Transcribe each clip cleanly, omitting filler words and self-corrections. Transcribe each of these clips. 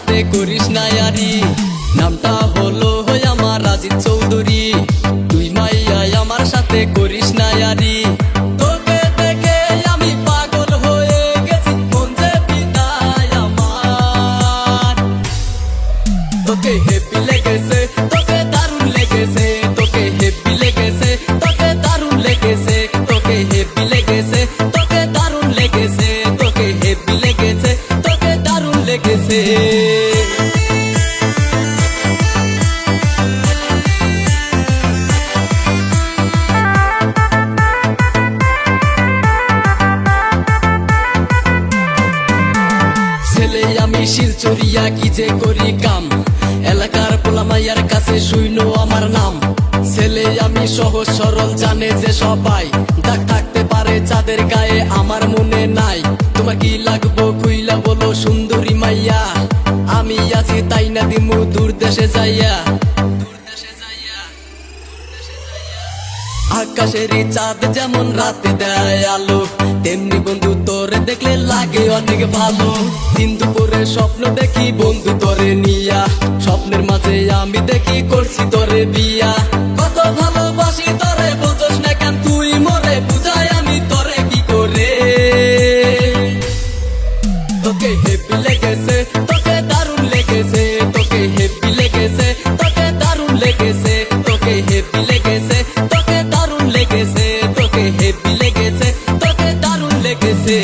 সাথে করিস না ইয়ারি। নামটা হলো আমার রাজিদ চৌধুরী, তুই মাইয়া আমার সাথে করিস না ইয়ারি। তোকে দেখে আমি পাগল হয়ে গেছি, মন যে পিতায় আমার। তোকে হেপি লেগেছে, তোকে দারুণ লেগেছে, তোকে হেপি লেগেছে, তোকে দারুণ লেগেছে, তোকে হেপি লেগেছে, তোকে দারুণ লেগেছে, তোকে হেপি লেগেছে, তোকে দারুণ লেগেছে। ছেলে আমি শিলচরিয়া কি যে করি কাম, এলাকার পোলামাইয়ার কাছে শুইনো আমার নাম। ছেলে আমি সহজ সরল জানে যে সবাই, দাগ থাকতে পারে চাঁদের গায়ে আমার মনে নাই। তোমার কি লাগবো খুইলা বলো সুন্দরী মাইয়া, আমি আছি তাই না দিমু দূর দেশে যাইয়া। আকাশেরই চাঁদ যেমন রাতে দেয় আলো, তেমনি বন্ধু তোরে দেখলে লাগে অনেক ভালো। দিন দুপুরে স্বপ্ন দেখি বন্ধু তোরে নিয়া, স্বপ্নের মাঝে আমি দেখি করছি তোরে বিয়া। কত ভালোবাসি তোরে বুঝোস না কেন তুই মরে, বুঝাই আমি তোরে কি করে। তোকে হেপি লেগেছে, তোকে দারুণ লেগেছে, তোকে হেপি লেগেছে, তোকে দারুণ লেগেছে, তোকে হেপি লেগেছে, তোকে দারুণ লেগেছে, তোকে হেপি লেগেছে, তোকে দারুণ লেগেছে।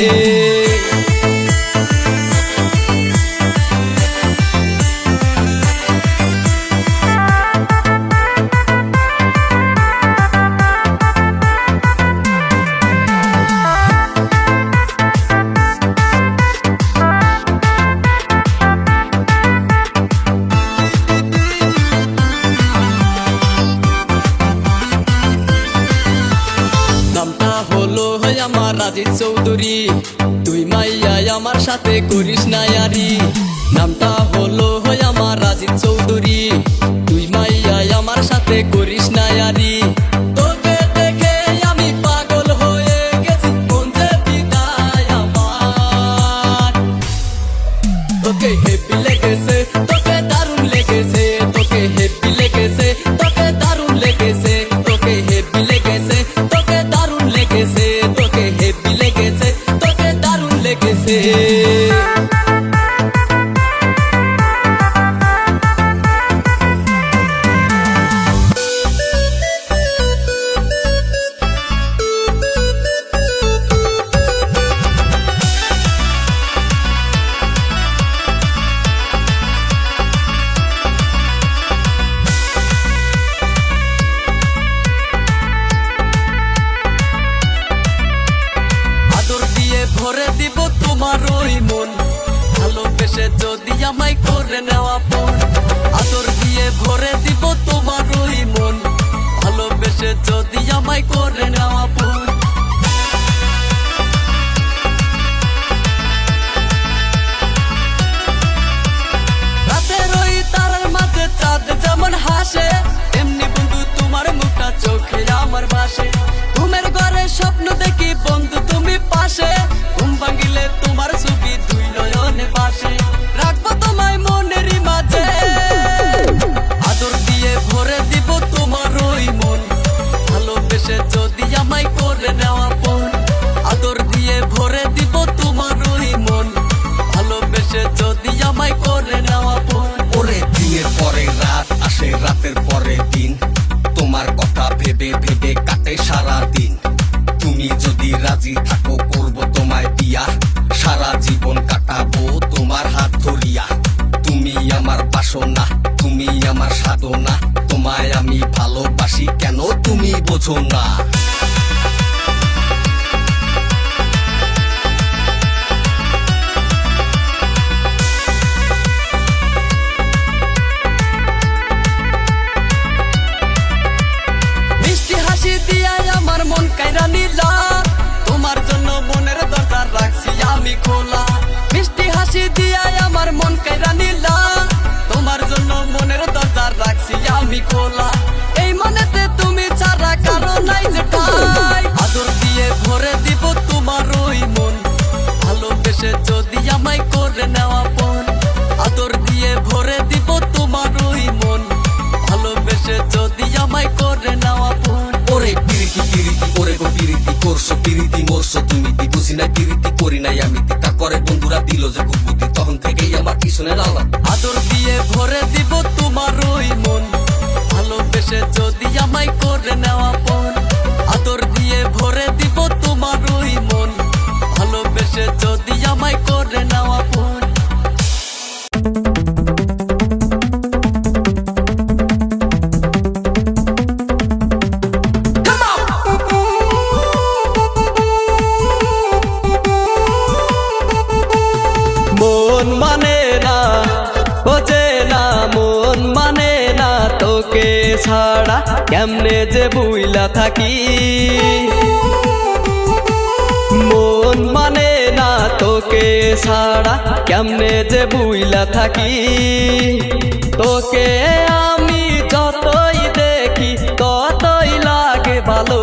নামটা হলো আমার রাজিদ চৌধুরী, তুই মাইয়া আমার সাথে করিস না ইয়ারি। নামটা হলো আমার রাজিদ চৌধুরী, তুই মাইয়া আমার সাথে করিস না ইয়ারি। তোকে দেখে আমি পাগল হয়ে গেছি, মন যে পিতায় আমার। তোকে হেপি লেগেছে, তোকে দারুণ লেগেছে, তোকে হেপি লেগেছে, তোকে দারুণ লেগেছে, তোকে হেপি লেগেছে, তোকে দারুণ লেগেছে, তোকে হেপি লেগেছে, তোকে দারুণ লেগেছে। ভরে দিব তোমার ওই মন, ভালোবেসে যদি আমায় করে নেওয়া পণ। আদর দিয়ে ভরে দিব তোমার ওই মন, ভালোবেসে যদি আমায় করে নেওয়া পণ। রাতের ওই তারার মাঝে চাঁদ যেমন হাসে, এমনি বন্ধু তোমার মুখটা চোখে আমার ভাসে। ঘুমের ঘরে স্বপ্ন দেখি বন্ধু তুমি পাশে, ঘুম ভাঙিলে তোমার ছবি দুই নয়নে বাসে। রাখবো তোমায় মনেরই মাঝে, আদর দিয়ে ভরে দিব তোমার ওই মন, ভালোবেসে যদি আমায় করে নেওয়া পণ। আদর দিয়ে ভরে দিব তোমার ওই মন, ভালোবেসে যদি আমায় করে নেওয়া পণ। ওরে দিনের পরে রাত আসে, রাতের পরে দিন, তোমার কথা ভেবে ভেবে কাটে সারা দিন। তুমি যদি রাজি থাকো করবো তোমায় বিয়া, সারা জীবন কাটাবো তোমার হাত ধরিয়া। তুমি আমার বাসনা, তুমি আমার সাধনা, তোমায় আমি ভালোবাসি কেন তুমি বোঝো না। মিষ্টি হাসি দিয়া আমার মন কাইরা নিলা, তোমার জন্য মনের দরজা রাখছি আমি খোলা। মিষ্টি হাসি দিয়া আমার মন কাইরা নিলা, তোমার জন্য মনের দরজা রাখছি আমি খোলা। এই মনেতে তুমি ছাড়া কারো নাই যে ঠাই, আদর দিয়ে ভরে দিব তোমার ওই মন, ভালোবেসে যদি আমায় করে নেওয়া পণ। আদর দিয়ে ভরে দিব তোমার ওই মন, ভালোবেসে যদি আমায় করে নেওয়া ফোন। ওরে পিরিতি পিরিতি ওরে গো পিরিতি করছো পিরিতি মরছো তুমি দি বুঝি নাই পিরিতি করি নাই আমি দি তারপরে বন্ধুরা দিল যে কুকুতি তখন থেকেই আমার পিছনে লালা আদর দিয়ে ভরে দিব তোমার ওই মন, ভালোবেসে যদি আমায় করে নেওয়া ফোন। আদর দিয়ে ভরে দিব তোমার ওই মন, ভালোবেসে যদি আমায় করে নেওয়া ফোন। মন মানে না বোঝে না, মন মানে না তোকে ছাড়া কেমনে যে বুইলা থাকি। মন মানে না তোকে ছাড়া কেমনে যে বুইলা থাকি। তোকে আমি যতই দেখি ততই লাগে ভালো,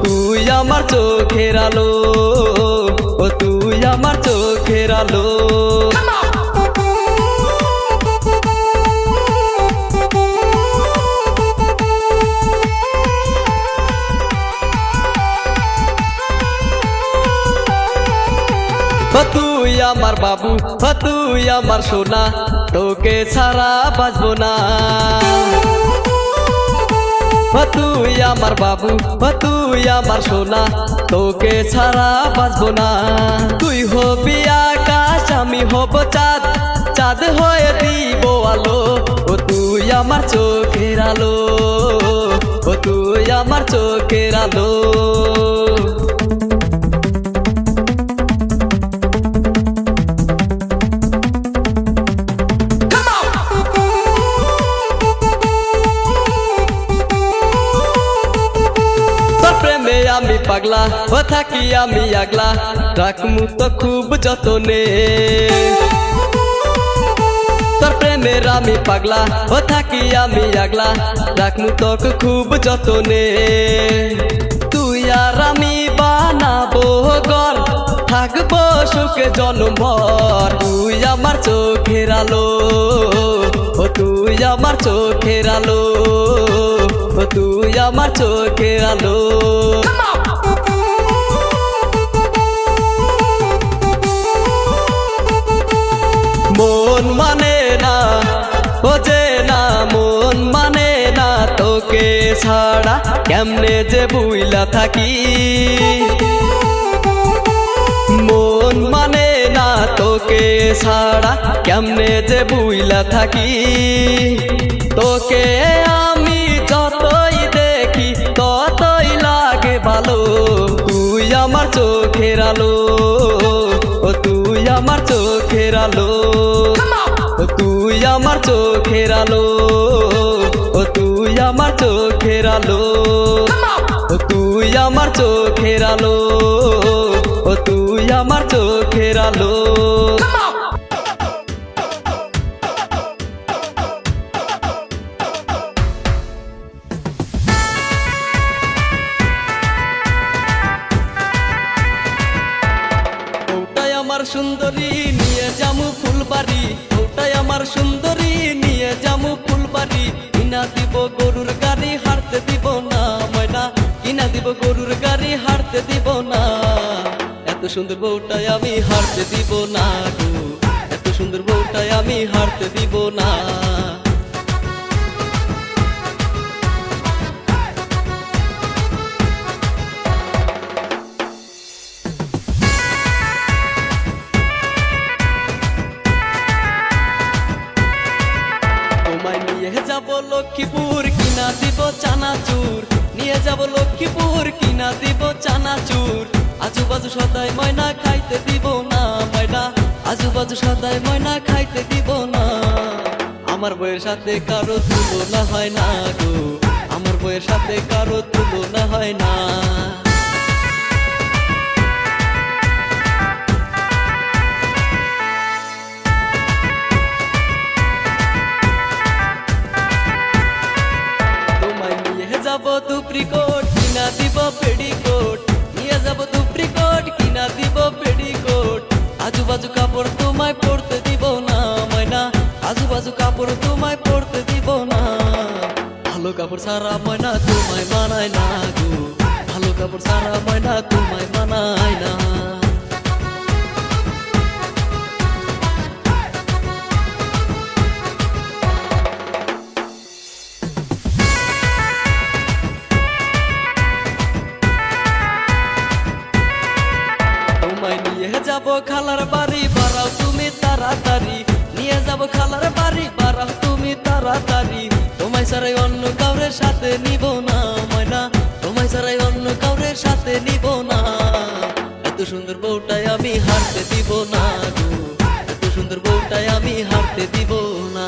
তুই আমার চোখের আলো, ও তুই আমার চোখের আলো। তুই আমার বাবু, তুই আমার সোনা, তোকে ছাড়া বাঁচবো না। তুই আমার বাবু, তুই আমার সোনা, তোকে ছাড়া বাঁচবো না। তুই হবি আকাশ আমি হব চাঁদ, চাঁদ হয়ে দিব আলো, ও তুই আমার চোখের আলো, ও তুই আমার চোখের আলো। আমি পাগলা ও থাকি আমি আগলা, রাখমু তো খুব যতনে। তোর প্রেমের আমি পাগলা ও থাকি আমি আগলা, রাখমু তো খুব যতনে। তুই আর আমি বানাবো ঘর, থাকবো সুখে জন্মভর। তুই আমার চোখের আলো, ও তুই আমার চোখের আলো, ও তুই আমার চোখের আলো। মন মানে না বোঝে না, মন মানে না তোকে ছাড়া কেমনে যে বুইলা থাকি। মন মানে না তোকে ছাড়া কেমনে যে বুইলা থাকি। তোকে আমি যতই দেখি ততই লাগে ভালো, তুই আমার চোখের আলো, ও তুই আমার চোখের আলো, ও তুই আমার চোখের আলো, ও তুই আমার চোখের আলো, ও তুই আমার চোখের আলো, ও তুই আমার চোখের আলো। আমার সুন্দরী নিয়ে যামু ফুলবাড়ি, ওটাই আমার সুন্দরী নিয়ে যামু ফুলবাড়ি। কিনা দিব গরুর গাড়ি হারতে দিব না ময়না, কিনা দিব গরুর গাড়ি হারতে দিব না। এত সুন্দর বউটাই আমি হারতে দিব না গো, এত সুন্দর বউটাই আমি হারতে দিব না। নিয়ে যাব লক্ষ্মীপুর কিনা দিব চানাচুর, নিয়ে যাব লক্ষ্মীপুর কিনা দিব চানাচুর। আজুবাজু সদাই ময়না খাইতে দিব না ময়না, আজুবাজু সদাই ময়না খাইতে দিব না। আমার বউয়ের সাথে কারো তুলনা হয় না গো, আমার বউয়ের সাথে কারো তুলনা হয় না। যাব দুপ্রিকোট কিনা দিব পেডিকোট, নিয়ে যাব দুপ্রিকোট কিনা দিব পেডিকোট। আজুবাজু কাপড় তোমায় পরতে দিব না ময়না, আজুবাজু বাজু কাপড় তোমায় পরতে দিব না। ভালো কাপড় সারা ময়না তোমায় মানায় না গো, ভালো কাপড় সারা ময়না তোমায় মানায় না। তোমায় নিয়ে যাব খালার বাড়ি, বাড়াও তুমি তাড়াতাড়ি। নিয়ে যাব খালার বাড়ি, বাড়াও তুমি তাড়াতাড়ি। তোমায় ছাড়াই অন্য কাউরে সাথে নিব না ময়না, তোমায় ছাড়াই অন্য কাউরে সাথে নিব না। এত সুন্দর বউটাই আমি হারতে দিব না গো, এত সুন্দর বউটাই আমি হারতে দিব না।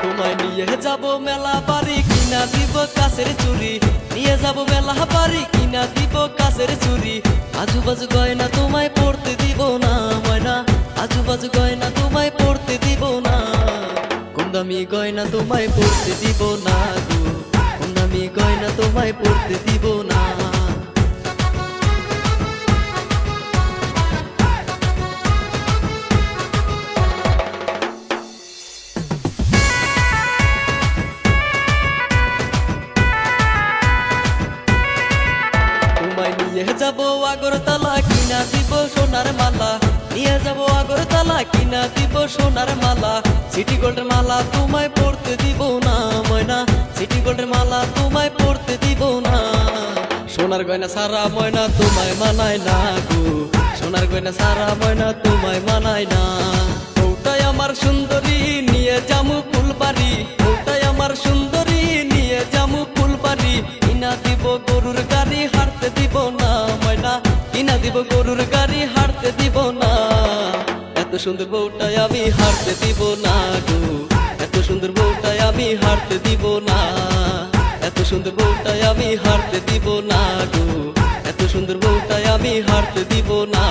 তোমায় নিয়ে যাব মেলা বাড়ি, কিনা দিব কাছের চুরি। নিয়ে যাব মেলা বাড়ি, কিনা দিব কাছের চুরি। আজুবাজু গয়না তোমায় পড়তে দিব না ময়না, আজুবাজু গয়না তোমায় পড়তে দিব না। কম দামি গয়না তোমায় পড়তে দিব না গো, কম দামি গয়না তোমায় পড়তে দিব না। তোমায় নিয়ে যাব আগরতলা, কিনা দিব সোনার মালা। নিয়ে যাব আগরতলা, কিনা দিব সোনার মালা। সিটি গোল্ডের মালা তোমায় পড়তে দিব না ময়না, সিটি গোল্ডের মালা তোমায় পড়তে দিব না। সোনার গয়না সারা ময়না তোমায় মানায় না গো, সোনার গয়না সারা ময়না তোমায় মানায় না। ওটাই আমার সুন্দরী নিয়ে যামু ফুলবাড়ি, ওটাই আমার সুন্দরী নিয়ে যামু ফুলবাড়ি। কিনা দিব গরুর গাড়ি, হাঁটতে দিব না ময়না, কিনা দিব গরুর গাড়ি, হাঁটতে দিব না। এত সুন্দর বউটাই আমি হারতে দিব না গো, এত সুন্দর বউটাই আমি হারতে দিব না। এত সুন্দর বউটাই আমি হারতে দিব না গো, এত সুন্দর বউটাই আমি হারতে দিব না।